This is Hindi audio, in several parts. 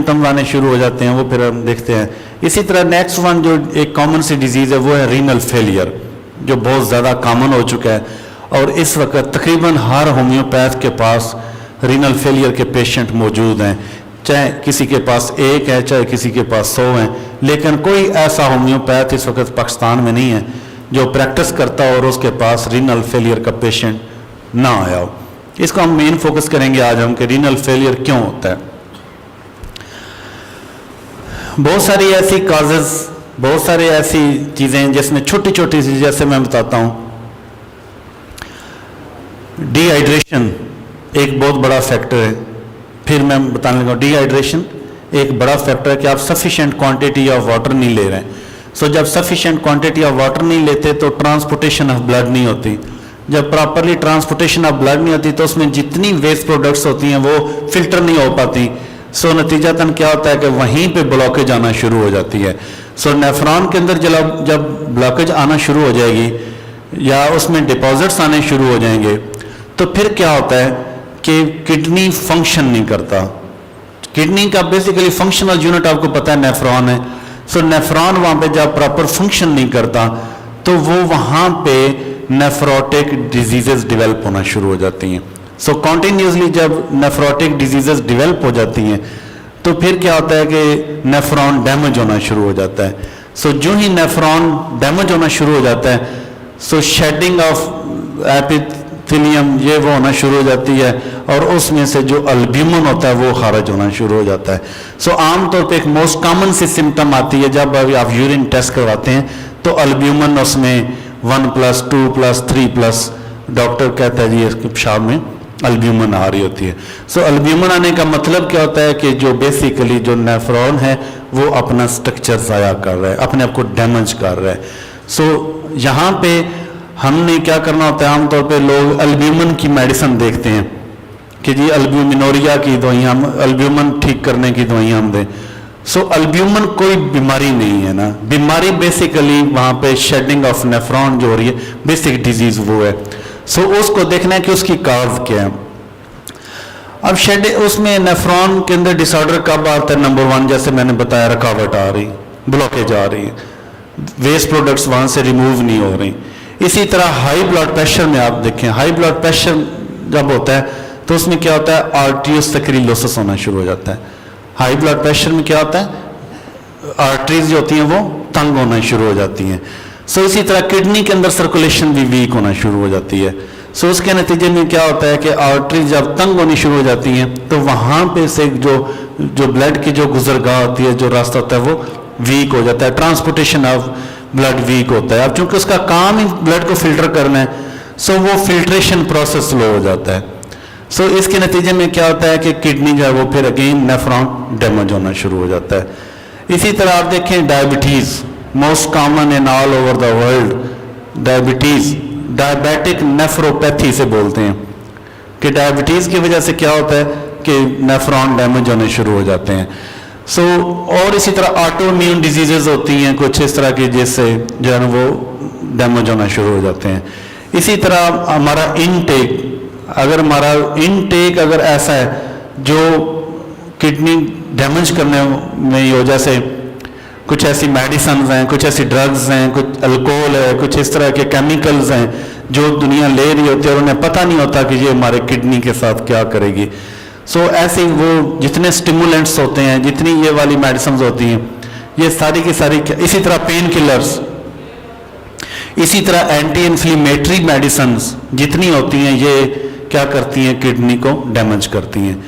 सिम्टम्स आने शुरू हो जाते हैं, वो फिर हम देखते हैं। इसी तरह नेक्स्ट वन जो एक कॉमन सी डिजीज़ है वो है रीनल फेलियर, जो बहुत ज़्यादा कॉमन हो चुका है और इस वक्त तकरीबन हर होम्योपैथ के पास रीनल फेलियर के पेशेंट मौजूद हैं, चाहे किसी के पास एक है चाहे किसी के पास 100 हैं, लेकिन कोई ऐसा होम्योपैथ इस वक्त पाकिस्तान में नहीं है जो प्रैक्टिस करता हो और उसके पास रीनल फेलियर का पेशेंट ना आया हो। इसको हम मेन फोकस करेंगे आज हम कि रीनल फेलियर क्यों होता है। बहुत सारी ऐसी काजेज, बहुत सारी ऐसी चीज़ें जिसमें छोटी छोटी सी, जैसे मैं बताता हूँ, डिहाइड्रेशन एक बहुत बड़ा फैक्टर है। फिर मैं बताने लगा डिहाइड्रेशन एक बड़ा फैक्टर है कि आप सफिशिएंट क्वांटिटी ऑफ वाटर नहीं ले रहे हैं। सो जब सफिशिएंट क्वांटिटी ऑफ वाटर नहीं लेते तो ट्रांसपोर्टेशन ऑफ ब्लड नहीं होती। जब प्रॉपरली ट्रांसपोर्टेशन ऑफ ब्लड नहीं होती तो उसमें जितनी वेस्ट प्रोडक्ट्स होती हैं वो फिल्टर नहीं हो पाती। सो नतीजतन क्या होता है कि वहीं पे ब्लॉकेज आना शुरू हो जाती है। सो नेफ्रॉन के अंदर जब ब्लॉकेज आना शुरू हो जाएगी या उसमें डिपॉजिट्स आने शुरू हो जाएंगे तो फिर क्या होता है कि किडनी फंक्शन नहीं करता। किडनी का बेसिकली फंक्शनल यूनिट आपको पता है नेफ्रॉन है। सो नेफ्रॉन वहाँ पे जब प्रॉपर फंक्शन नहीं करता तो वो वहाँ पे नेफ्रोटिक डिजीजेस डेवलप होना शुरू हो जाती हैं। सो कॉन्टिन्यूसली जब नेफ्रोटिक डिजीजेस डेवलप हो जाती हैं तो फिर क्या होता है कि नेफ्रॉन डैमेज होना शुरू हो जाता है। सो जो ही नेफ्रॉन डैमेज होना शुरू हो जाता है सो शेडिंग ऑफ एपिथेलियम ये वो होना शुरू हो जाती है और उसमें से जो अल्ब्यूमिन होता है वो खारिज होना शुरू हो जाता है। सो आमतौर पे एक मोस्ट कॉमन सी सिम्टम आती है जब अभी आप यूरिन टेस्ट करवाते हैं तो अल्ब्यूमिन उसमें 1+, 2+, 3+, डॉक्टर कहता है जी इसके पेशाब में अल्ब्यूमिन आ रही होती है। सो अल्ब्यूमिन आने का मतलब क्या होता है कि जो बेसिकली जो नेफ्रॉन है वो अपना स्ट्रक्चर ज़ाया कर रहा है, अपने आप को डैमेज कर रहा है। सो यहाँ पे हमने क्या करना होता है, आमतौर पे लोग अल्ब्यूमिन की मेडिसिन देखते हैं कि जी अल्ब्यूमिनोरिया की दवाइयाँ, अल्ब्यूमिन ठीक करने की दवाइयाँ हम दें। सो अल्ब्यूमिन कोई बीमारी नहीं है ना, बीमारी बेसिकली वहाँ पे शेडिंग ऑफ नेफ्रॉन जो हो रही है बेसिक डिजीज वो है। सो उसको देखना है कि उसकी काज क्या है। अब शेड उसमें नेफ्रॉन के अंदर डिसऑर्डर कब आता है? नंबर 1 जैसे मैंने बताया, रुकावट आ रही, ब्लॉकेज आ रही है, वेस्ट प्रोडक्ट्स वहाँ से रिमूव नहीं हो रही। इसी तरह हाई ब्लड प्रेशर में आप देखें, हाई ब्लड प्रेशर जब होता है तो उसमें क्या होता है, आर्टियोस्क्लेरोसिस होना शुरू हो जाता है। हाई ब्लड प्रेशर में क्या होता है, आर्टरीज जो होती हैं वो तंग होना शुरू हो जाती हैं। सो इसी तरह किडनी के अंदर सर्कुलेशन भी वीक होना शुरू हो जाती है। सो उसके नतीजे में क्या होता है कि आर्टरीज जब तंग होनी शुरू हो जाती हैं तो वहाँ पे से जो ब्लड की जो गुजरगाह होती है, जो रास्ता होता है वो वीक हो जाता है, ट्रांसपोर्टेशन ऑफ ब्लड वीक होता है। अब चूंकि उसका काम ही ब्लड को फिल्टर करना है सो वो फिल्ट्रेशन प्रोसेस स्लो हो जाता है। सो इसके नतीजे में क्या होता है कि किडनी जो है वो फिर अगेन नेफ्रॉन डैमेज होना शुरू हो जाता है। इसी तरह आप देखें diabetes, most common in all over the world, diabetes diabetic nephropathy से बोलते हैं कि डायबिटीज़ की वजह से क्या होता है कि नेफ्रॉन डैमेज होने शुरू हो जाते हैं। सो और इसी तरह ऑटोइम्यून डिजीजेज होती हैं कुछ इस तरह की जिससे जो है वो डैमेज होना शुरू हो जाते हैं। इसी तरह हमारा इनटेक, अगर हमारा इनटेक अगर ऐसा है जो किडनी डैमेज करने में वजह से कुछ ऐसी मेडिसिन हैं, कुछ ऐसी ड्रग्स हैं, कुछ अल्कोहल है, कुछ इस तरह के केमिकल्स हैं जो दुनिया ले रही होती है और उन्हें पता नहीं होता कि ये हमारे किडनी के साथ क्या करेगी। सो ऐसे वो जितने स्टिमुलेंट्स होते हैं, जितनी ये वाली मेडिसिन होती हैं, ये सारी की सारी, इसी तरह पेन किलर्स, इसी तरह एंटी इन्फ्लेमेटरी मेडिसिन जितनी होती हैं ये क्या करती हैं, किडनी को डैमेज करती हैं।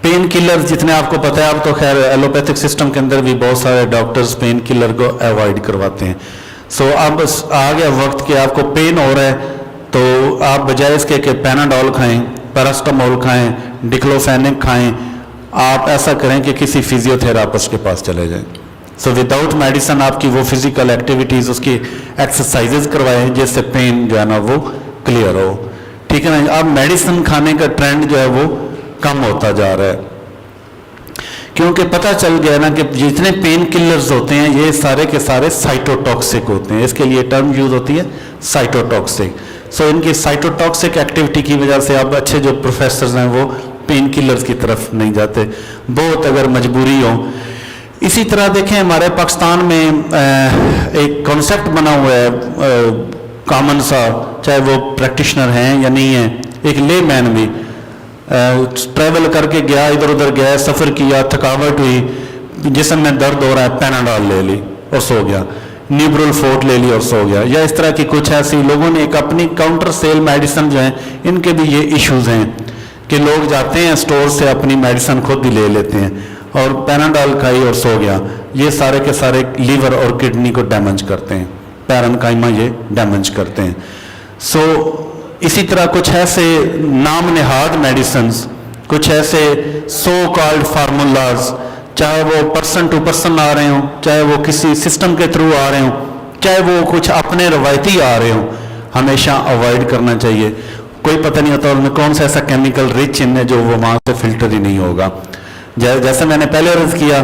पेन किलर जितने आपको पता है, आप तो खैर एलोपैथिक सिस्टम के अंदर भी बहुत सारे डॉक्टर्स पेन किलर को अवॉइड करवाते हैं। सो अब आ गया वक्त कि आपको पेन हो रहा है तो आप बजाय इसके कि पैनाडोल खाएं, पैरास्टामोल खाएं, डिक्लोफेनिक खाएं, आप ऐसा करें कि किसी फिजियोथेरापिस्ट के पास चले जाएं। सो विदाउट मेडिसिन आपकी वो फिजिकल एक्टिविटीज़, उसकी एक्सरसाइजेज करवाएं जिससे पेन जो है ना वो क्लियर हो, ठीक है ना। अब मेडिसिन खाने का ट्रेंड जो है वो कम होता जा रहा है क्योंकि पता चल गया ना कि जितने पेन किलर्स होते हैं ये सारे के सारे साइटोटॉक्सिक होते हैं। इसके लिए टर्म यूज होती है साइटोटॉक्सिक। सो इनकी साइटोटॉक्सिक एक्टिविटी की वजह से अब अच्छे जो प्रोफेसर हैं वो पेन किलर्स की तरफ नहीं जाते, बहुत अगर मजबूरी हो। इसी तरह देखें हमारे पाकिस्तान में एक कॉन्सेप्ट बना हुआ है कॉमन सा, चाहे वो प्रैक्टिशनर हैं या नहीं है, एक ले मैन भी ट्रैवल करके गया, इधर उधर गया, सफ़र किया, थकावट हुई, जिस्म में दर्द हो रहा है, पैनाडॉल ले ली और सो गया, न्यूब्रोल फोर्ट ले ली और सो गया, या इस तरह की कुछ ऐसी लोगों ने एक अपनी काउंटर सेल मेडिसिन जो है, इनके भी ये इश्यूज हैं कि लोग जाते हैं स्टोर से अपनी मेडिसिन खुद ही ले लेते हैं और पैनाडॉल खाई और सो गया। ये सारे के सारे लीवर और किडनी को डैमेज करते हैं, पैरेन्काइमा ये डैमेज करते हैं। इसी तरह कुछ ऐसे नाम नहाद मेडिसिन्स, कुछ ऐसे सो कॉल्ड फार्मूलाज, चाहे वो पर्सन टू पर्सन आ रहे हों, चाहे वो किसी सिस्टम के थ्रू आ रहे हों, चाहे वो कुछ अपने रवायती आ रहे हों, हमेशा अवॉइड करना चाहिए। कोई पता नहीं होता उनमें कौन सा ऐसा केमिकल रिच इन है जो वो वहाँ से फिल्टर ही नहीं होगा। जैसे मैंने पहले अर्ज किया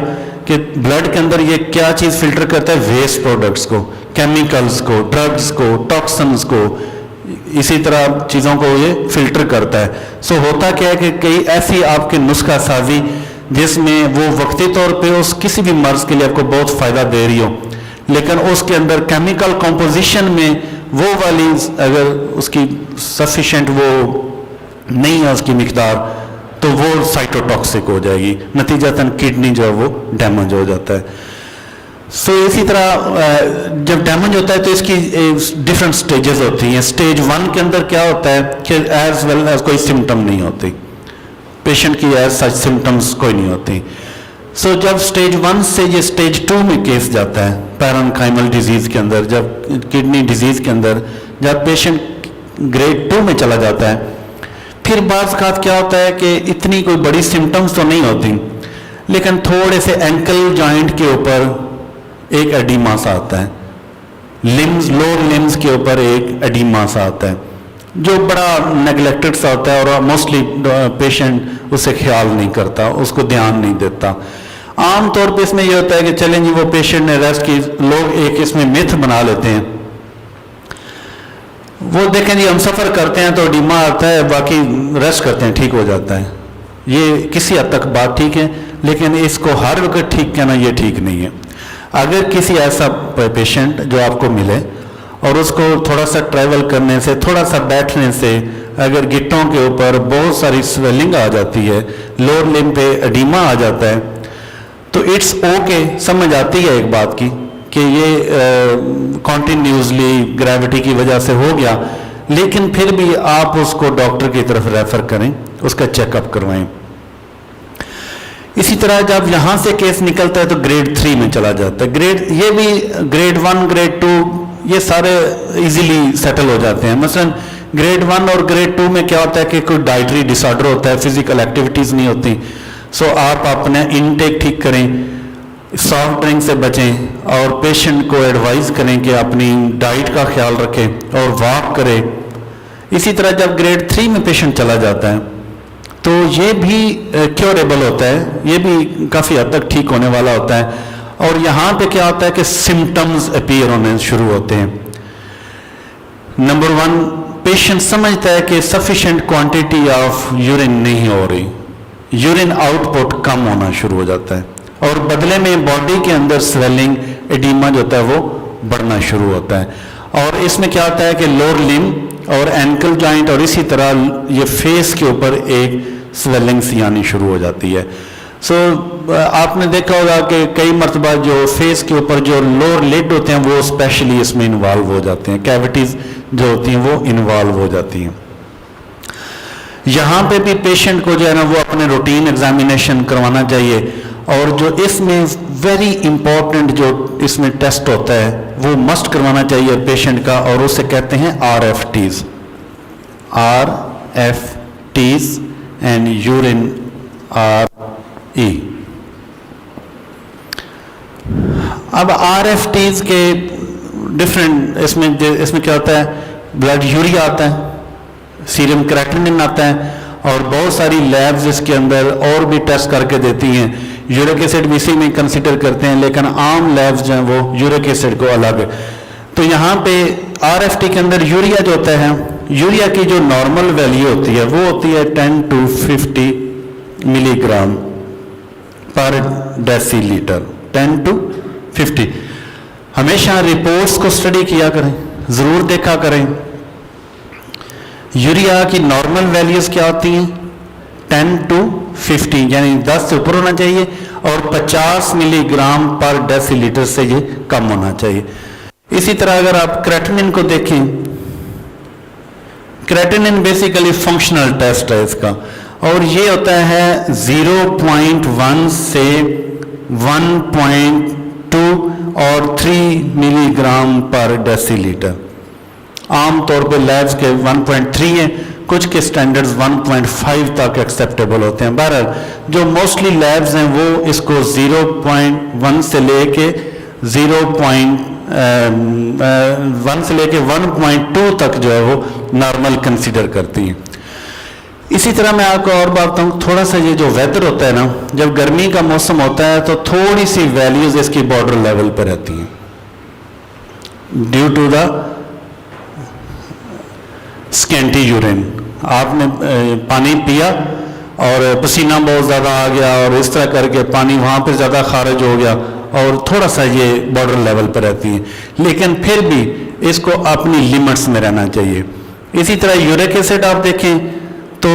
कि ब्लड के अंदर ये क्या चीज़ फिल्टर करता है, वेस्ट प्रोडक्ट्स को, केमिकल्स को, ड्रग्स को, टॉक्सिन्स को, इसी तरह चीज़ों को ये फिल्टर करता है। होता क्या है कि कई ऐसी आपकी नुस्खा साजी जिसमें वो वक्ती तौर पे उस किसी भी मर्ज के लिए आपको बहुत फ़ायदा दे रही हो, लेकिन उसके अंदर केमिकल कॉम्पोजिशन में वो वाली अगर उसकी सफिशेंट वो नहीं है उसकी मिकदार, तो वो साइटोटॉक्सिक हो जाएगी, नतीजतन किडनी जो है वो डैमेज हो जाता है। इसी तरह जब डैमेज होता है तो इसकी डिफरेंट स्टेजेस होती हैं। स्टेज 1 के अंदर क्या होता है कि एज वेल एज कोई सिम्टम नहीं होती, पेशेंट की एज सच सिम्टम्स कोई नहीं होती। जब स्टेज 1 से ये स्टेज 2 में केस जाता है पैरेन्काइमल डिजीज़ के अंदर, जब किडनी डिजीज़ के अंदर जब पेशेंट ग्रेड 2 में चला जाता है, फिर बाज़ खात क्या होता है कि इतनी कोई बड़ी सिम्टम्स तो नहीं होती, लेकिन थोड़े से एंकल जॉइंट के ऊपर एक एडिमा सा आता है, लिम्स, लोअर लिम्स के ऊपर एक एडिमा सा आता है जो बड़ा नेगलेक्टेड सा होता है और मोस्टली पेशेंट उसे ख्याल नहीं करता, उसको ध्यान नहीं देता। आम तौर पे इसमें यह होता है कि चलें जी वो पेशेंट ने रेस्ट की, लोग एक इसमें मिथ बना लेते हैं, वो देखें जी हम सफ़र करते हैं तो एडिमा आता है, बाकी रेस्ट करते हैं ठीक हो जाता है। ये किसी हद तक बात ठीक है, लेकिन इसको हर वक्त ठीक कहना ये ठीक नहीं है। अगर किसी ऐसा पेशेंट जो आपको मिले और उसको थोड़ा सा ट्रैवल करने से, थोड़ा सा बैठने से अगर गिट्टों के ऊपर बहुत सारी स्वेलिंग आ जाती है, लोअर लिम्ब पे एडिमा आ जाता है, तो इट्स ओके, समझ आती है एक बात की कि ये कॉन्टिन्यूसली ग्रेविटी की वजह से हो गया, लेकिन फिर भी आप उसको डॉक्टर की तरफ रेफर करें, उसका चेकअप करवाएं। इसी तरह जब यहाँ से केस निकलता है तो ग्रेड 3 में चला जाता है। ये भी ग्रेड 1, ग्रेड 2 ये सारे इजीली सेटल हो जाते हैं। मसलन ग्रेड 1 और ग्रेड 2 में क्या होता है कि कोई डाइटरी डिसऑर्डर होता है, फिजिकल एक्टिविटीज़ नहीं होती, आप अपने इनटेक ठीक करें, सॉफ्ट ड्रिंक से बचें और पेशेंट को एडवाइस करें कि अपनी डाइट का ख्याल रखें और वॉक करें। इसी तरह जब ग्रेड 3 में पेशेंट चला जाता है तो ये भी क्योरेबल होता है, ये भी काफ़ी हद तक ठीक होने वाला होता है। और यहाँ पे क्या होता है कि सिम्टम्स अपीयर होने शुरू होते हैं। नंबर 1, पेशेंट समझता है कि सफिशिएंट क्वांटिटी ऑफ यूरिन नहीं हो रही, यूरिन आउटपुट कम होना शुरू हो जाता है और बदले में बॉडी के अंदर स्वेलिंग, एडिमा जो होता है वो बढ़ना शुरू होता है। और इसमें क्या होता है कि लोअर लिम्ब और एंकल जॉइंट और इसी तरह ये फेस के ऊपर एक स्वेलिंग सी आनी शुरू हो जाती है। आपने देखा होगा कि कई मरतबा जो फेस के ऊपर जो लोअर लिड होते हैं वो स्पेशली इसमें इन्वॉल्व हो जाते हैं, कैविटीज़ जो होती हैं वो इन्वॉल्व हो जाती हैं। यहाँ पे भी पेशेंट को जो है ना वो अपने रूटीन एग्जामिनेशन करवाना चाहिए। और जो इसमें वेरी इंपॉर्टेंट जो इसमें टेस्ट होता है वो मस्ट करवाना चाहिए पेशेंट का, और उसे कहते हैं RFTs, एंड यूरिन RE। अब RFTs के डिफरेंट इसमें क्या होता है, ब्लड यूरिया आता है, सीरम क्रेटिनिन आता है, और बहुत सारी लैब्स इसके अंदर और भी टेस्ट करके देती हैं। यूरिक एसिड भी इसी में कंसिडर करते हैं, लेकिन आम लैब्स जो हैं वो यूरिक एसिड को अलग। तो यहाँ पे RFT के अंदर यूरिया जो होता है, यूरिया की जो नॉर्मल वैल्यू होती है वो होती है 10 to 50 मिलीग्राम पर डेसीलीटर, 10 to 50। हमेशा रिपोर्ट्स को स्टडी किया करें, ज़रूर देखा करें। यूरिया की नॉर्मल वैल्यूज़ क्या होती हैं? 10 to 50, यानी 10 से ऊपर होना चाहिए और 50 मिलीग्राम पर डेसीलीटर से ये कम होना चाहिए। इसी तरह अगर आप क्रेटिनिन को देखें, क्रेटिनिन बेसिकली फंक्शनल टेस्ट है इसका, और ये होता है 0.1 से 1.2 और 3 मिलीग्राम पर डेसीलीटर। आमतौर पे लैब्स के 1.3 है, कुछ के स्टैंडर्ड्स 1.5 तक एक्सेप्टेबल होते हैं। बहरहाल जो मोस्टली लैब्स हैं वो इसको 0.1 से लेके 1 से लेके 1.2 तक जो है वो नॉर्मल कंसीडर करती हैं। इसी तरह मैं आपको और बात बताऊँ, थोड़ा सा ये जो वेदर होता है ना, जब गर्मी का मौसम होता है तो थोड़ी सी वैल्यूज इसकी बॉर्डर लेवल पर रहती हैं due to the scanty urine. आपने पानी पिया और पसीना बहुत ज़्यादा आ गया और इस तरह करके पानी वहाँ पर ज़्यादा खारिज हो गया और थोड़ा सा ये बॉर्डर लेवल पर रहती है, लेकिन फिर भी इसको अपनी लिमिट्स में रहना चाहिए। इसी तरह यूरिक एसिड आप देखें तो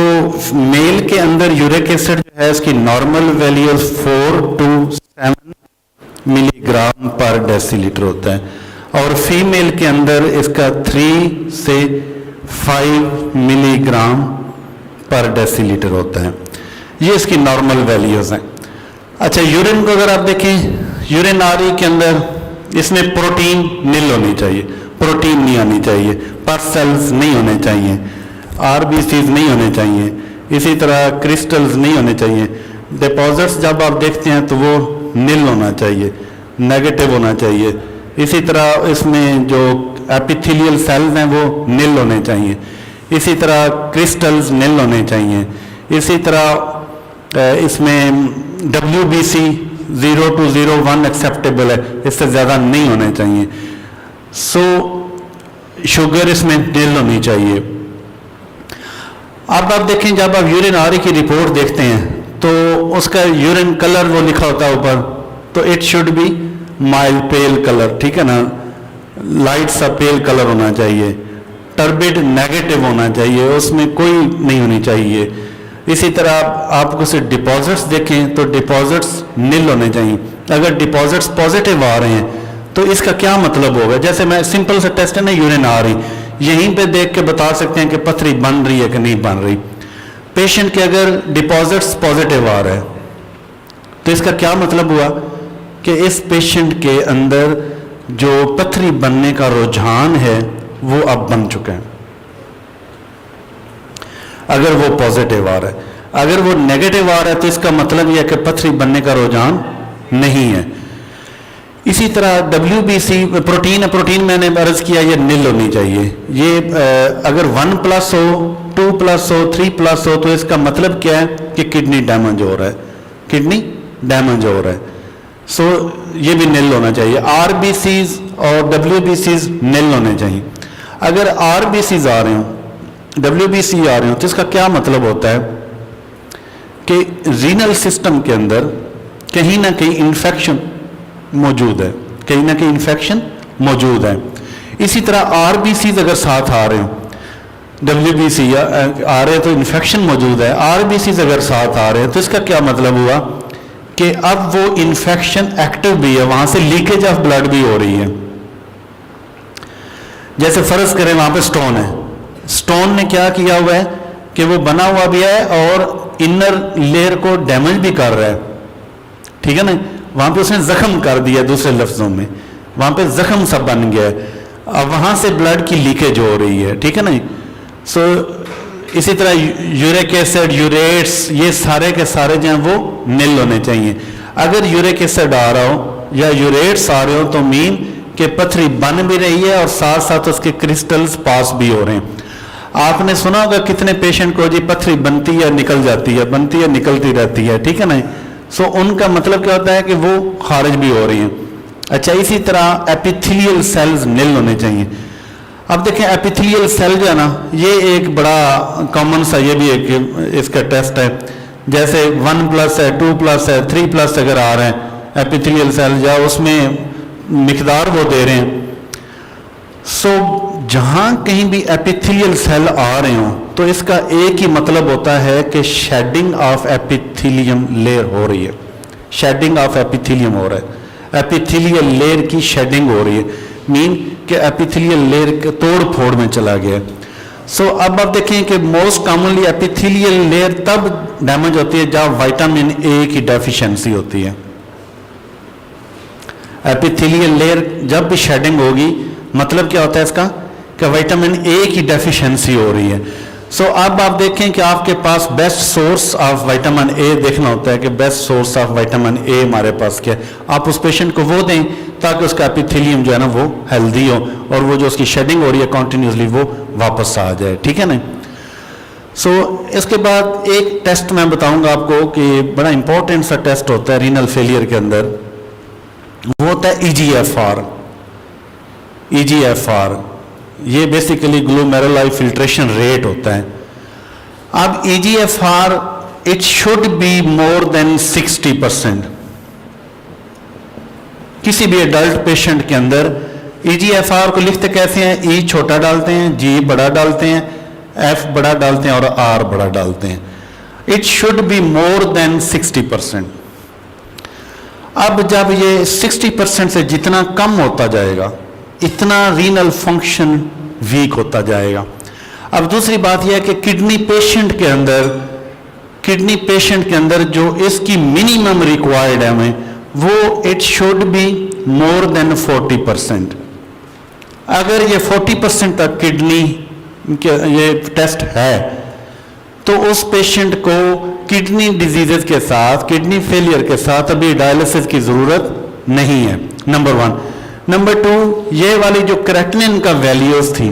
मेल के अंदर यूरिक एसिड जो है इसकी नॉर्मल वैल्यू 4 to 7 मिलीग्राम पर डेसीलीटर होता है, और फीमेल के अंदर इसका 3 से 5 मिलीग्राम पर डेसीलीटर होता है। ये इसकी नॉर्मल वैल्यूज़ हैं। अच्छा, यूरिन को अगर आप देखें, यूरिनारी के अंदर इसमें प्रोटीन नील होनी चाहिए, प्रोटीन नहीं आनी चाहिए, पस सेल्स नहीं होने चाहिए, आरबीसीज नहीं होने चाहिए, इसी तरह क्रिस्टल्स नहीं होने चाहिए। डिपॉजिट्स जब आप देखते हैं तो वो नील होना चाहिए, नेगेटिव होना चाहिए। इसी तरह इसमें जो एपिथेलियल सेल्स हैं वो नील होने चाहिए, इसी तरह क्रिस्टल्स नील होने चाहिए। इसी तरह इसमें WBC 0 to 0.1 एक्सेप्टेबल है, इससे ज़्यादा नहीं होने चाहिए। शुगर इसमें नील होनी चाहिए। अब आप देखें, जब आप यूरिनारी की रिपोर्ट देखते हैं तो उसका यूरिन कलर वो लिखा होता है ऊपर, तो it should be mild pail colour, ठीक है ना, लाइट सा पेल कलर होना चाहिए, टर्बिड नेगेटिव होना चाहिए, उसमें कोई नहीं होनी चाहिए। इसी तरह आपको से डिपॉजिट्स देखें तो डिपॉजिट्स नील होने चाहिए। अगर डिपॉजिट्स पॉजिटिव आ रहे हैं तो इसका क्या मतलब होगा? जैसे मैं सिंपल सा टेस्ट है ना, यूरिन आ रही, यहीं पे देख के बता सकते हैं कि पथरी बन रही है कि नहीं बन रही। पेशेंट के अगर डिपॉजिट्स पॉजिटिव आ रहे हैं तो इसका क्या मतलब हुआ कि इस पेशेंट के अंदर जो पथरी बनने का रुझान है वो अब बन चुका है, अगर वो पॉजिटिव आ रहा है। अगर वो नेगेटिव आ रहा है तो इसका मतलब यह है कि पथरी बनने का रुझान नहीं है। इसी तरह WBC प्रोटीन है, प्रोटीन मैंने अर्ज किया ये नील होनी चाहिए। ये अगर 1+ हो, 2+ हो, 3+ हो तो इसका मतलब क्या है कि किडनी डैमेज हो रहा है, किडनी डैमेज हो रहा है। ये भी नील होना चाहिए। RBCs और WBCs नील होने चाहिए। अगर RBCs आ रहे हो, WBC आ रहे हो तो इसका क्या मतलब होता है कि रीनल सिस्टम के अंदर कहीं ना कहीं इन्फेक्शन मौजूद है, कहीं ना कहीं इन्फेक्शन मौजूद है। इसी तरह RBCs अगर साथ आ रहे हो, WBC आ रहे हैं तो इन्फेक्शन मौजूद है, RBCs अगर साथ आ रहे हैं तो इसका क्या मतलब हुआ कि अब वो इन्फेक्शन एक्टिव भी है, वहां से लीकेज ऑफ ब्लड भी हो रही है। जैसे फर्ज करें वहां पे स्टोन है, स्टोन ने क्या किया हुआ है कि वो बना हुआ भी है और इनर लेयर को डैमेज भी कर रहा है, ठीक है ना, वहां पे उसने जख्म कर दिया, दूसरे लफ्जों में वहां पे जख्म सब बन गया है, अब वहां से ब्लड की लीकेज हो रही है, ठीक है ना। इसी तरह यूरिक एसिड, यूरेट्स, ये सारे के सारे जो हैं वो नील होने चाहिए। अगर यूरिक एसिड आ रहा हो या यूरेट्स आ रहे हो तो मीन कि पथरी बन भी रही है और साथ साथ उसके क्रिस्टल्स पास भी हो रहे हैं। आपने सुना होगा कितने पेशेंट को जी पथरी बनती है निकल जाती है, बनती है निकलती रहती है, ठीक है ना। उनका मतलब क्या होता है कि वो खारिज भी हो रही हैं। अच्छा, इसी तरह एपिथेलियल सेल्स नील होने चाहिए। अब देखें एपिथेलियल सेल जो है ना, ये एक बड़ा कॉमन सा, ये भी एक इसका टेस्ट है। जैसे 1+ है, 2+ है, 3+ अगर आ रहे हैं एपिथेलियल सेल या उसमें मिकदार वो दे रहे हैं। सो जहां कहीं भी एपिथेलियल सेल आ रहे हो तो इसका एक ही मतलब होता है कि शेडिंग ऑफ एपिथेलियम लेयर हो रही है, शेडिंग ऑफ एपिथेलियम हो रहा है, एपिथेलियल लेयर की शेडिंग हो रही है, मीन कि एपिथेलियल लेयर के तोड़ फोड़ में चला गया। सो अब आप देखें कि मोस्ट कॉमनली एपिथेलियल लेयर तब डैमेज होती है जब विटामिन ए की डेफिशिएंसी होती है। एपिथेलियल लेयर जब भी शेडिंग होगी मतलब क्या होता है इसका कि विटामिन ए की डेफिशिएंसी हो रही है। सो अब आप देखें कि आपके पास best source of vitamin A देखना होता है कि best source of vitamin A हमारे पास क्या है। आप उस पेशेंट को वो दें ताकि उसका एपिथेलियम जो है ना वो हेल्दी हो और वो जो उसकी शेडिंग हो रही है कॉन्टिन्यूसली वो वापस आ जाए, ठीक है ना। सो इसके बाद एक टेस्ट मैं बताऊंगा आपको कि बड़ा इंपॉर्टेंट सा टेस्ट होता है रीनल फेलियर के अंदर, वो होता है EGFR। EGFR ये बेसिकली ग्लोमेरुलर फिल्ट्रेशन रेट होता है। अब EGFR it should be more than 60%। किसी भी एडल्ट पेशेंट के अंदर EGFR को लिखते कैसे हैं, E छोटा डालते हैं, G बड़ा डालते हैं, F बड़ा डालते हैं और R बड़ा डालते हैं। It should be more than 60%। अब जब ये 60% से जितना कम होता जाएगा इतना रीनल फंक्शन वीक होता जाएगा। अब दूसरी बात यह है कि किडनी पेशेंट के अंदर जो इसकी मिनिमम रिक्वायर्ड है हमें वो it should be more than 40%। अगर ये 40% तक किडनी ये टेस्ट है तो उस पेशेंट को किडनी डिजीजेस के साथ, किडनी फेलियर के साथ अभी डायलिसिस की जरूरत नहीं है, नंबर 1। नंबर 2, ये वाली जो क्रेटिनिन का वैल्यूज थी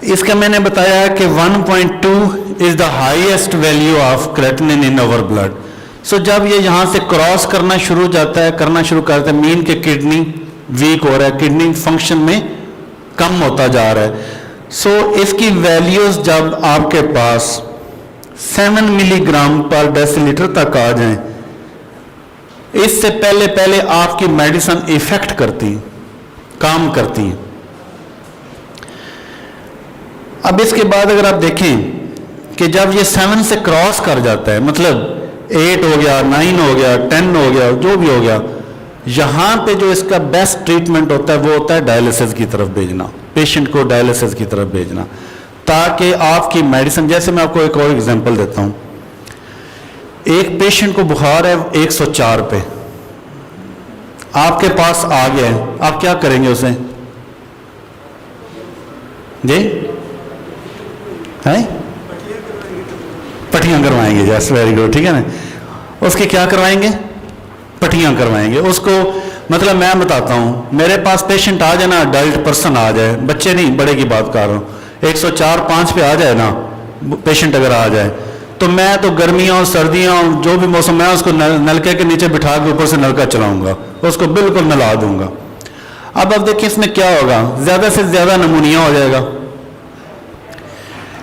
इसका मैंने बताया कि 1.2 is the highest value of creatinine in our blood. So जब ये यहां से क्रॉस करना शुरू करता है मीन के किडनी वीक हो रहा है, किडनी फंक्शन में कम होता जा रहा है। सो इसकी वैल्यूज जब आपके पास 7 मिलीग्राम पर डेसीलीटर तक आ जाएं, इससे पहले आपकी मेडिसिन इफेक्ट करती, काम करती है। अब इसके बाद अगर आप देखें कि जब ये 7 से क्रॉस कर जाता है, मतलब 8 हो गया, 9 हो गया, 10 हो गया, जो भी हो गया, यहां पे जो इसका बेस्ट ट्रीटमेंट होता है वो होता है डायलिसिस की तरफ भेजना, पेशेंट को डायलिसिस की तरफ भेजना, ताकि आपकी मेडिसिन, जैसे मैं आपको एक और एग्जांपल देता हूं। एक पेशेंट को बुखार है 104 पे, आपके पास आ गया है, आप क्या करेंगे उसे? जी है पट्टियां करवाएंगे, जस्ट वेरी गुड, ठीक है ना। उसके क्या करवाएंगे? पट्टियां करवाएंगे उसको। मतलब मैं बताता हूं, मेरे पास पेशेंट आ जाए ना, अडल्ट पर्सन आ जाए, बच्चे नहीं बड़े की बात कर रहा हूं, 104-5 पे आ जाए ना पेशेंट अगर आ जाए, तो मैं तो गर्मियां सर्दियां जो भी मौसम, मैं उसको नलके के नीचे बिठा के ऊपर से नलका चलाऊंगा, उसको बिल्कुल नला दूंगा। अब देखिए इसमें क्या होगा, ज्यादा से ज्यादा नमूनिया हो जाएगा,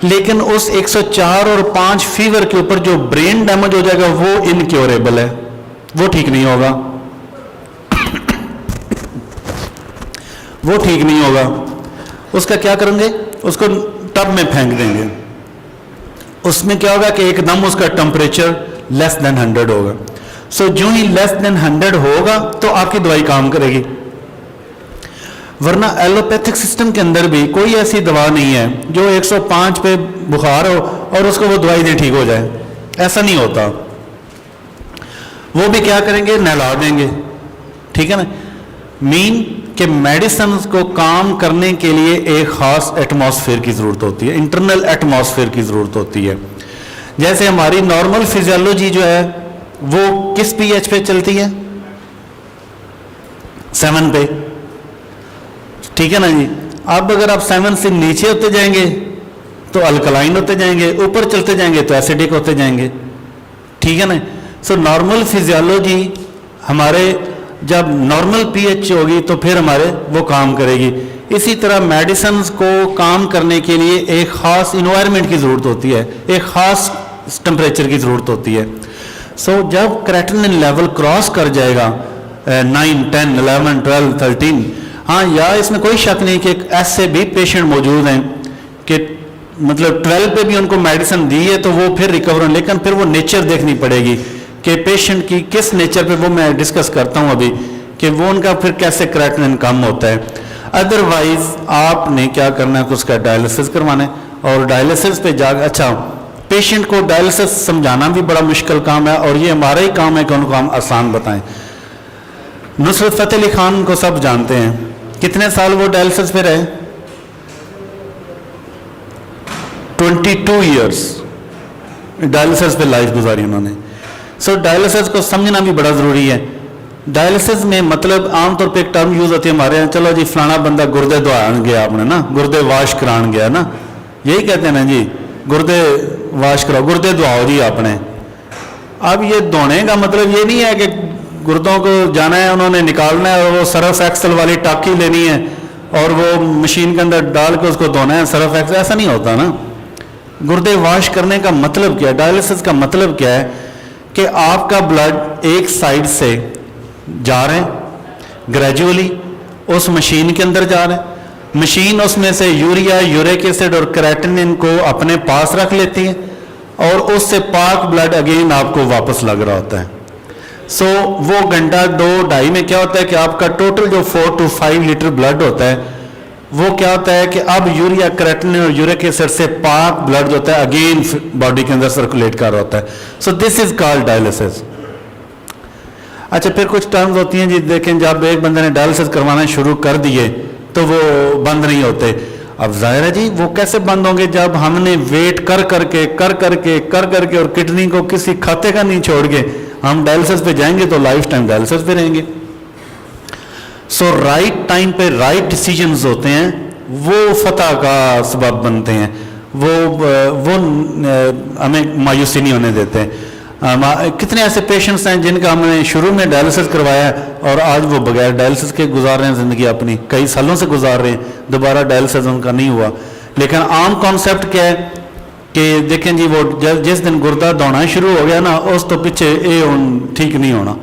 लेकिन उस 104 और 5 फीवर के ऊपर जो ब्रेन डैमेज हो जाएगा वो इनक्योरेबल है, वो ठीक नहीं होगा, वो ठीक नहीं होगा। उसका क्या करेंगे? उसको टब में फेंक देंगे। उसमें क्या होगा कि एकदम उसका टेम्परेचर लेस देन 100 होगा। सो जो ही लेस देन 100 होगा तो आपकी दवाई काम करेगी, वरना एलोपैथिक सिस्टम के अंदर भी कोई ऐसी दवा नहीं है जो 105 पे बुखार हो और उसको वो दवाई दे ठीक हो जाए, ऐसा नहीं होता। वो भी क्या करेंगे? नहला देंगे, ठीक है ना। मीन कि मेडिसिन को काम करने के लिए एक खास एटमॉस्फेयर की जरूरत होती है, इंटरनल एटमॉस्फेयर की जरूरत होती है। जैसे हमारी नॉर्मल फिजियोलॉजी जो है वो किस पीएच पे चलती है? 7 पे, ठीक है ना जी। अब अगर आप 7 से नीचे होते जाएंगे तो अल्कलाइन होते जाएंगे, ऊपर चलते जाएंगे तो एसिडिक होते जाएंगे, ठीक है ना। सो नॉर्मल फिजियोलॉजी हमारे जब नॉर्मल पीएच होगी तो फिर हमारे वो काम करेगी। इसी तरह मेडिसिन को काम करने के लिए एक खास इन्वायरमेंट की जरूरत होती है, एक खास टेम्परेचर की ज़रूरत होती है। सो जब क्रेटिनिन लेवल क्रॉस कर जाएगा 9, 10, 11, 12, 13, हाँ या इसमें कोई शक नहीं कि ऐसे भी पेशेंट मौजूद हैं कि मतलब 12 पे भी उनको मेडिसिन दी है तो वो फिर रिकवर हों, लेकिन फिर वो नेचर देखनी पड़ेगी कि पेशेंट की किस नेचर पे, वो मैं डिस्कस करता हूँ अभी कि वो उनका फिर कैसे क्रेटिनिन कम होता है। अदरवाइज आपने क्या करना है, उसका डायलिसिस करवाना है और डायलिसिस पे जा, अच्छा पेशेंट को डायलिसिस समझाना भी बड़ा मुश्किल काम है और ये हमारा ही काम है कि उनको हम आसान बताएं। नुसरत फतेह अली खान को सब जानते हैं, कितने साल वो डायलिसिस पे रहे? 22 ईयर्स डायलिसिस पे लाइफ गुजारी उन्होंने। सो डायलिसिस को समझना भी बड़ा ज़रूरी है। डायलिसिस में मतलब आमतौर पे एक टर्म यूज़ होती है हमारे यहाँ, चलो जी फलाना बंदा गुर्दे धोआन गया आपने ना, गुर्दे वाश करान गया ना, यही कहते हैं ना जी, गुर्दे वाश कराओ, गुर्दे धोआओ जी आपने। अब ये धोने का मतलब ये नहीं है कि गुर्दों को जाना है, उन्होंने निकालना है और वो सर्फ एक्सल वाली टाकी लेनी है और वो मशीन के अंदर डाल के उसको धोना है सर्फ एक्सल, ऐसा नहीं होता ना। गुर्दे वाश करने का मतलब क्या है, डायलिसिस का मतलब क्या है कि आपका ब्लड एक साइड से जा रहे हैं ग्रेजुअली, उस मशीन के अंदर जा रहे हैं, मशीन उसमें से यूरिया, यूरिक एसिड और क्रेटिनिन को अपने पास रख लेती है और उससे पाक ब्लड अगेन आपको वापस लग रहा होता है। सो वो घंटा 2-2.5 में क्या होता है कि आपका टोटल जो 4 to 5 लीटर ब्लड होता है वो क्या होता है कि अब यूरिया, क्रेटिनिन और यूरिक एसिड से पाक ब्लड जो होता है अगेन बॉडी के अंदर सर्कुलेट कर रहा होता है। So this is called dialysis. अच्छा फिर कुछ टर्म्स होती हैं जी, देखें जब एक बंदे ने डायलिसिस करवाना शुरू कर दिए तो वो बंद नहीं होते। अब जाहिर है जी वो कैसे बंद होंगे जब हमने वेट कर करके और किडनी को किसी खाते का नहीं छोड़ के हम डायलिसिस पे जाएंगे तो लाइफ टाइम डायलिसिस पे रहेंगे। सो राइट टाइम पे राइट डिसीजंस होते हैं, वो फतह का सबब बनते हैं, वो हमें मायूसी नहीं होने देते हैं। कितने ऐसे पेशेंट्स हैं जिनका हमने शुरू में डायलिसिस करवाया है और आज वो बगैर डायलिसिस के गुजार रहे हैं ज़िंदगी अपनी, कई सालों से गुजार रहे हैं, दोबारा डायलिसिस उनका नहीं हुआ। लेकिन आम कॉन्सेप्ट क्या है कि देखें जी वो जिस दिन गुर्दा दौड़ना शुरू हो गया ना उस तो पीछे ये ठीक नहीं होना।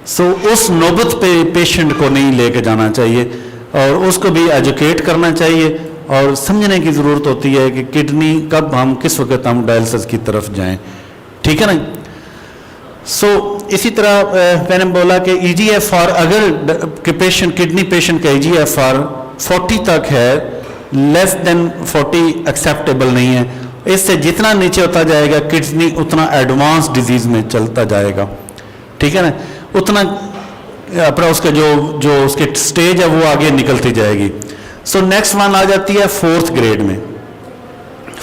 सो उस नौबत पे पेशेंट को नहीं लेके जाना चाहिए और उसको भी एजुकेट करना चाहिए और समझने की ज़रूरत होती है कि किडनी कब हम किस वक्त हम डायलिसिस की तरफ जाएं, ठीक है ना। सो इसी तरह मैंने बोला कि EGFR अगर पेशेंट किडनी पेशेंट का EGFR 40 तक है, लेस देन 40 एक्सेप्टेबल नहीं है, इससे जितना नीचे होता जाएगा किडनी उतना एडवांस डिजीज में चलता जाएगा, ठीक है ना, उतना अपना उसका जो उसके स्टेज है वो आगे निकलती जाएगी। सो नेक्स्ट वन आ जाती है 4th ग्रेड में।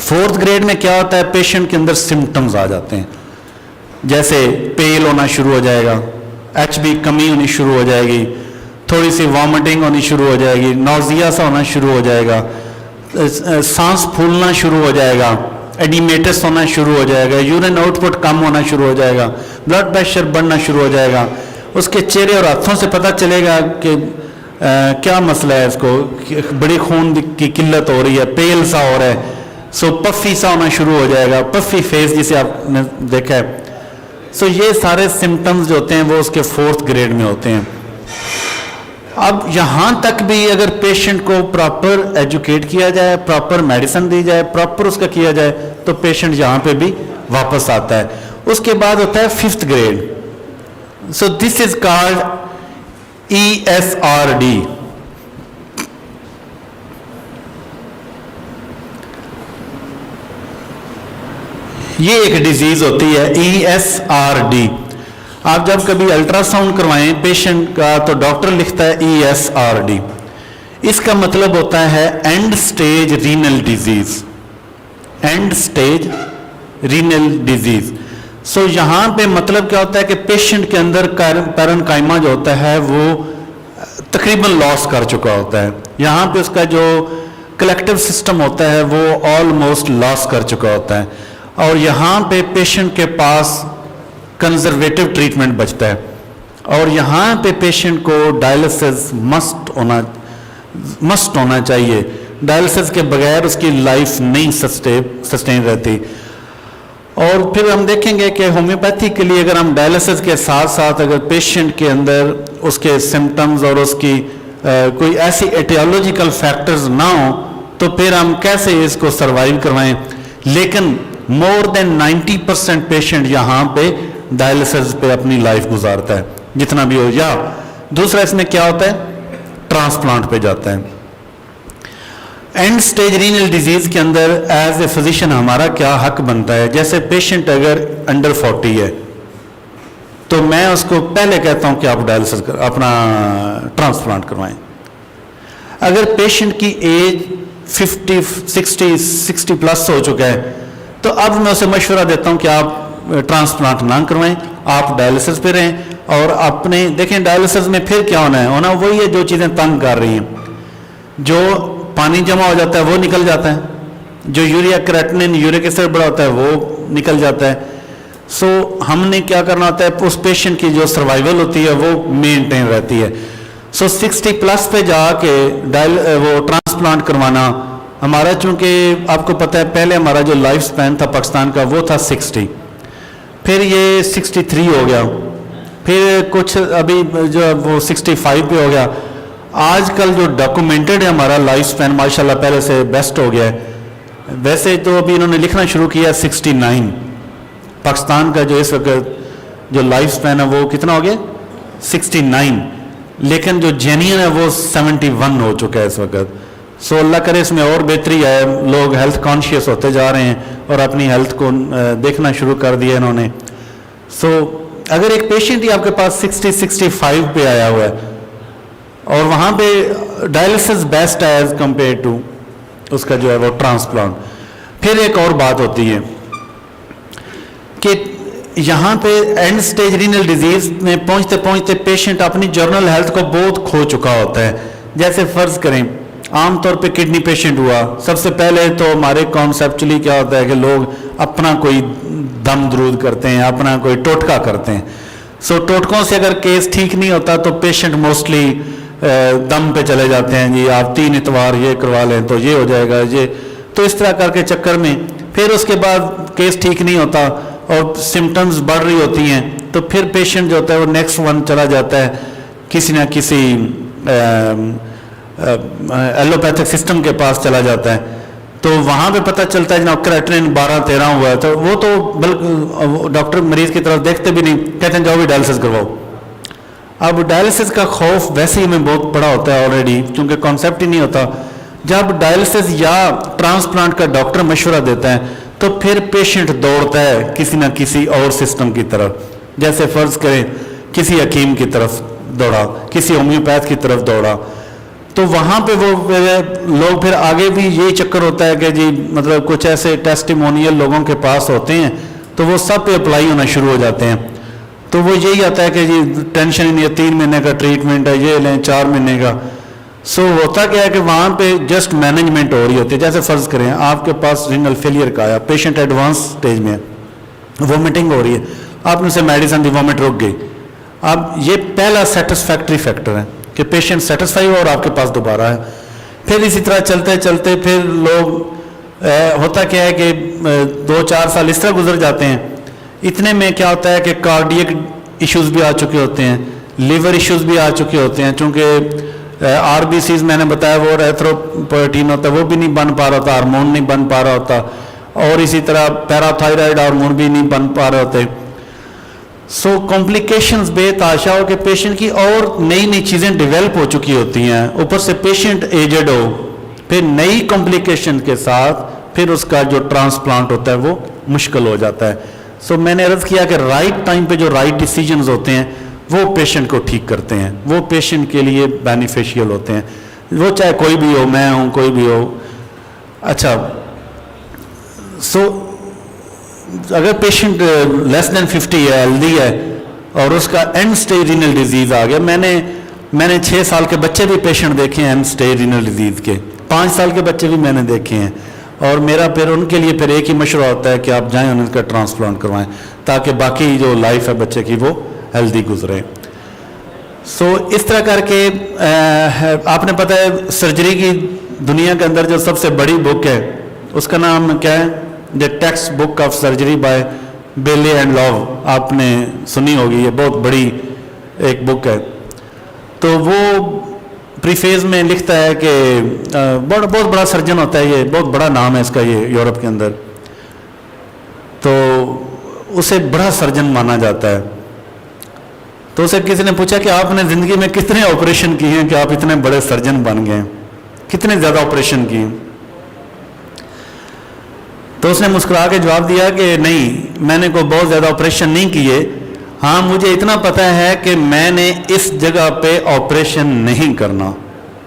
4th ग्रेड में क्या होता है, पेशेंट के अंदर सिम्टम्स आ जाते हैं, जैसे पेल होना शुरू हो जाएगा, HB कमी होनी शुरू हो जाएगी, थोड़ी सी वॉमिटिंग होनी शुरू हो जाएगी, नौजिया सा होना शुरू हो जाएगा, सांस फूलना शुरू हो जाएगा, एडिमेटस होना शुरू हो जाएगा, यूरिन आउटपुट कम होना शुरू हो जाएगा, ब्लड प्रेशर बढ़ना शुरू हो जाएगा। उसके चेहरे और हाथों से पता चलेगा कि क्या मसला है, इसको बड़ी खून की किल्लत हो रही है, पेल सा हो रहा है। सो पफी सा होना शुरू हो जाएगा, पफी फेस जिसे आपने देखा है। सो ये सारे सिम्टम्स जो होते हैं वो उसके 4th ग्रेड में होते हैं। अब यहाँ तक भी अगर पेशेंट को प्रॉपर एजुकेट किया जाए, प्रॉपर मेडिसिन दी जाए, प्रॉपर उसका किया जाए तो पेशेंट यहाँ पे भी वापस आता है। उसके बाद होता है 5th grade. So this is called ESRD। ये एक डिजीज होती है ESRD। आप जब कभी अल्ट्रासाउंड करवाएं पेशेंट का तो डॉक्टर लिखता है ESRD। इसका मतलब होता है end stage renal disease, end stage renal disease. So यहाँ पे मतलब क्या होता है कि पेशेंट के अंदर पैरेन्काइमा जो होता है वो तकरीबन लॉस कर चुका होता है। यहाँ पे उसका जो कलेक्टिव सिस्टम होता है वो ऑलमोस्ट लॉस कर चुका होता है और यहाँ पे पेशेंट के पास कंजर्वेटिव ट्रीटमेंट बचता है और यहाँ पे पेशेंट को डायलिसिस मस्ट होना चाहिए। डायलिसिस के बगैर उसकी लाइफ नहीं सस्टेन रहती। और फिर हम देखेंगे कि होम्योपैथी के लिए अगर हम डायलिसिस के साथ साथ अगर पेशेंट के अंदर उसके सिम्टम्स और उसकी कोई ऐसी एटियोलॉजिकल फैक्टर्स ना हो तो फिर हम कैसे इसको सर्वाइव करवाएं। लेकिन मोर देन 90% पेशेंट यहाँ पे डायलिसिस पे अपनी लाइफ गुजारता है जितना भी हो। या दूसरा इसमें क्या होता है, ट्रांसप्लांट पे जाता है। एंड स्टेज रीनल डिजीज के अंदर एज ए फिजिशियन हमारा क्या हक बनता है, जैसे पेशेंट अगर अंडर 40 है तो मैं उसको पहले कहता हूं कि आप डायलिसिस कर अपना ट्रांसप्लांट करवाएं। अगर पेशेंट की एज 50, 60 प्लस हो चुका है तो अब मैं उसे मशवरा देता हूं कि आप ट्रांसप्लांट ना करवाएं, आप डायलिसिस पे रहें। और अपने देखें डायलिसिस में फिर क्या होना वही है जो चीज़ें तंग कर रही हैं। जो पानी जमा हो जाता है वो निकल जाता है, जो यूरिया क्रेटिनिन यूरिक एसिड बढ़ा होता है वो निकल जाता है। सो हमने क्या करना होता है, उस पेशेंट की जो सर्वाइवल होती है वो मेंटेन रहती है। सो 60 प्लस पे जाके वो ट्रांसप्लांट करवाना हमारा, चूंकि आपको पता है पहले हमारा जो लाइफ स्पैन था पाकिस्तान का वो था 60, फिर ये 63 हो गया, फिर कुछ अभी जो वो 65 पे हो गया। आजकल जो डॉक्यूमेंटेड है हमारा लाइफ स्पैन माशाल्लाह पहले से बेस्ट हो गया है। वैसे तो अभी इन्होंने लिखना शुरू किया 69, पाकिस्तान का जो इस वक्त जो लाइफ स्पैन है वो कितना हो गया 69, लेकिन जो जेन्युइन है वो 71 हो चुका है इस वक्त। सो अल्लाह करे इसमें और बेहतरी है, लोग हेल्थ कॉन्शियस होते जा रहे हैं और अपनी हेल्थ को देखना शुरू कर दिया इन्होंने। सो अगर एक पेशेंट ही आपके पास 60-65 पे आया हुआ है और वहाँ पे डायलिसिस बेस्ट है एज कंपेयर टू उसका जो है वो ट्रांसप्लांट। फिर एक और बात होती है कि यहाँ पे एंड स्टेज रीनल डिजीज में पहुँचते पहुँचते पेशेंट अपनी जर्नल हेल्थ को बहुत खो चुका होता है। जैसे फर्ज करें आमतौर पे किडनी पेशेंट हुआ, सबसे पहले तो हमारे कॉन्सेप्चुअली क्या होता है कि लोग अपना कोई दम दरूद करते हैं, अपना कोई टोटका करते हैं। सो टोटकों से अगर केस ठीक नहीं होता तो पेशेंट मोस्टली दम पे चले जाते हैं, जी आप 3 इतवार ये करवा लें तो ये हो जाएगा, ये तो इस तरह करके चक्कर में फिर उसके बाद केस ठीक नहीं होता और सिम्टम्स बढ़ रही होती हैं तो फिर पेशेंट जो होता है वो नेक्स्ट वन चला जाता है किसी ना किसी एलोपैथिक सिस्टम के पास चला जाता है। तो वहाँ पे पता चलता है जनाब क्रेटिनिन 12-13 हुआ है, तो वो तो बल्कि डॉक्टर मरीज की तरफ देखते भी नहीं, कहते हैं जाओ भी डायलिसिस करवाओ। अब डायलिसिस का खौफ वैसे ही हमें बहुत बड़ा होता है ऑलरेडी, क्योंकि कॉन्सेप्ट ही नहीं होता। जब डायलिसिस या ट्रांसप्लांट का डॉक्टर मशवरा देता है तो फिर पेशेंट दौड़ता है किसी ना किसी और सिस्टम की तरफ। जैसे फर्ज करें किसी हकीम की तरफ दौड़ा, किसी होम्योपैथ की तरफ दौड़ा, तो वहाँ पे वो लोग फिर आगे भी यही चक्कर होता है कि जी मतलब कुछ ऐसे टेस्टिमोनियल लोगों के पास होते हैं तो वो सब पे अप्लाई होना शुरू हो जाते हैं। तो वो यही आता है कि जी टेंशन ही नहीं है, 3 महीने का ट्रीटमेंट है, ये लें 4 महीने का। सो होता क्या है कि वहाँ पे जस्ट मैनेजमेंट हो रही होती है। जैसे फर्ज करें आपके पास रीनल फेलियर का आया, पेशेंट एडवांस स्टेज में है, वॉमिटिंग हो रही है, आपने उसे मेडिसिन दी, वॉमिट रुक गई। अब ये पहला सेटिस्फैक्ट्री फैक्टर है कि पेशेंट सेटिस्फाई हो और आपके पास दोबारा है। फिर इसी तरह चलते चलते फिर लोग होता क्या है कि 2-4 साल इस तरह गुजर जाते हैं। इतने में क्या होता है कि कार्डियक इश्यूज भी आ चुके होते हैं, लिवर इश्यूज भी आ चुके होते हैं, चूँकि RBCs मैंने बताया वो एरिथ्रोपोएटिन होता है वो भी नहीं बन पा रहा होता, हार्मोन नहीं बन पा रहा होता, और इसी तरह पैराथायराइड हार्मोन भी नहीं बन पा रहे होते। सो कॉम्प्लिकेशंस बेतहाशा हो कि पेशेंट की और नई नई चीज़ें डेवलप हो चुकी होती हैं, ऊपर से पेशेंट एजेड हो, फिर नई कॉम्प्लिकेशन के साथ फिर उसका जो ट्रांसप्लांट होता है वो मुश्किल हो जाता है। सो मैंने अर्ज़ किया कि राइट टाइम पे जो राइट डिसीजंस होते हैं वो पेशेंट को ठीक करते हैं, वो पेशेंट के लिए बेनिफिशियल होते हैं, वो चाहे कोई भी हो, मैं हूँ, कोई भी हो। अच्छा, सो अगर पेशेंट लेस देन 50 है, हेल्दी है और उसका एंड स्टेज रीनल डिजीज़ आ गया, मैंने 6 साल के बच्चे भी पेशेंट देखे हैं एंड स्टेज रीनल डिजीज़ के, 5 साल के बच्चे भी मैंने देखे हैं, और मेरा फिर उनके लिए फिर एक ही मशवरा होता है कि आप जाएं उनका ट्रांसप्लांट करवाएं ताकि बाकी जो लाइफ है बच्चे की वो हेल्दी गुजरे। सो इस तरह करके आपने पता है सर्जरी की दुनिया के अंदर जो सबसे बड़ी बुक है उसका नाम क्या है, the textbook of surgery by Bailey and Love, आपने सुनी होगी, ये बहुत बड़ी एक बुक है। तो वो प्रीफेज में लिखता है कि बहुत बड़ा सर्जन होता है, ये बहुत बड़ा नाम है इसका, ये यूरोप के अंदर, तो उसे बड़ा सर्जन माना जाता है। तो उसे किसी ने पूछा कि आपने ज़िंदगी में कितने ऑपरेशन किए हैं कि आप इतने बड़े सर्जन बन गए, कितने ज़्यादा ऑपरेशन किए? तो उसने मुस्कुरा के जवाब दिया कि नहीं, मैंने कोई बहुत ज़्यादा ऑपरेशन नहीं किए, हाँ मुझे इतना पता है कि मैंने इस जगह पे ऑपरेशन नहीं करना,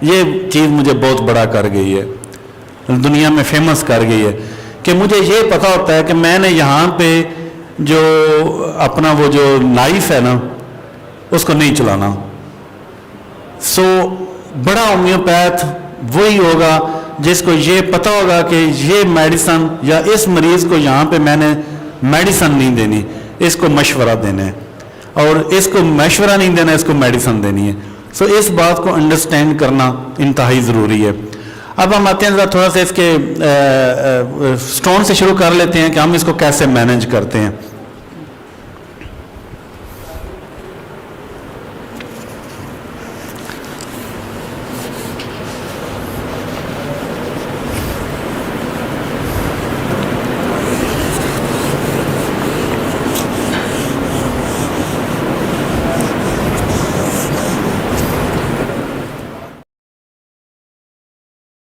ये चीज़ मुझे बहुत बड़ा कर गई है, दुनिया में फेमस कर गई है, कि मुझे ये पता होता है कि मैंने यहाँ पे जो अपना वो जो नाइफ है ना उसको नहीं चलाना। सो बड़ा होम्योपैथ वही होगा जिसको ये पता होगा कि ये मेडिसिन या इस मरीज़ को यहाँ पे मैंने मेडिसिन नहीं देनी, इसको मशवरा देना है, और इसको मशवरा नहीं देना, इसको मेडिसिन देनी है। सो इस बात को अंडरस्टैंड करना इंतहाई ज़रूरी है। अब हम आते हैं ज़रा थोड़ा सा इसके स्टोन से शुरू कर लेते हैं कि हम इसको कैसे मैनेज करते हैं।